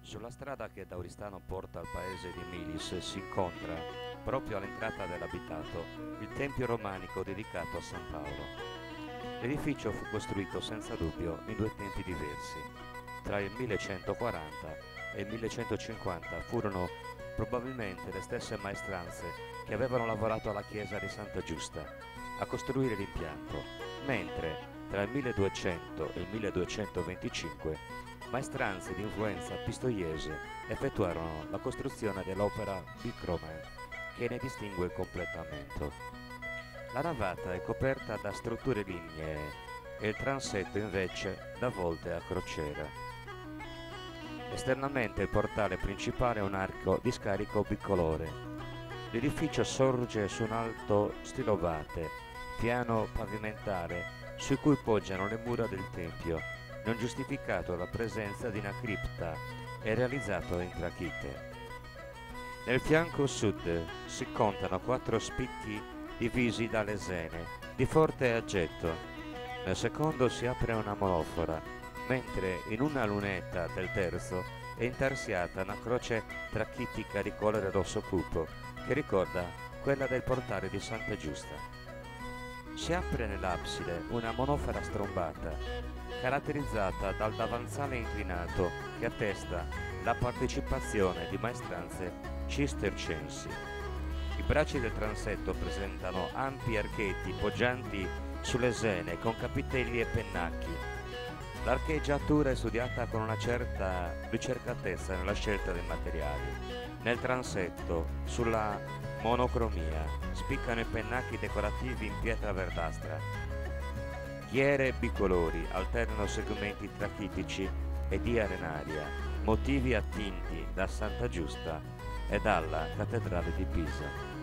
Sulla strada che da Oristano porta al paese di Milis si incontra, proprio all'entrata dell'abitato, il tempio romanico dedicato a San Paolo. L'edificio fu costruito senza dubbio in due tempi diversi. Tra il 1140 e il 1150 furono probabilmente le stesse maestranze che avevano lavorato alla chiesa di Santa Giusta a costruire l'impianto, mentre tra il 1200 e il 1225 maestranze di influenza pistoiese effettuarono la costruzione dell'opera bicromane che ne distingue il completamento. La navata è coperta da strutture lignee e il transetto invece da volte a crociera. Esternamente il portale principale è un arco di scarico bicolore. L'edificio sorge su un alto stilovate, piano pavimentale su cui poggiano le mura del tempio, non giustificato dalla presenza di una cripta e realizzato in trachite. Nel fianco sud si contano 4 spicchi divisi da lesene di forte aggetto. Nel secondo si apre una monofora, mentre in una lunetta del terzo è intarsiata una croce trachitica di colore rosso cupo che ricorda quella del portale di Santa Giusta. Si apre nell'abside una monofora strombata, caratterizzata dal davanzale inclinato che attesta la partecipazione di maestranze cistercensi. I bracci del transetto presentano ampi archetti poggianti sulle lesene con capitelli e pennacchi. L'archeggiatura è studiata con una certa ricercatezza nella scelta dei materiali. Nel transetto, sulla monocromia, spiccano i pennacchi decorativi in pietra verdastra. Ghiere bicolori alternano segmenti trachitici e di arenaria, motivi attinti da Santa Giusta e dalla Cattedrale di Pisa.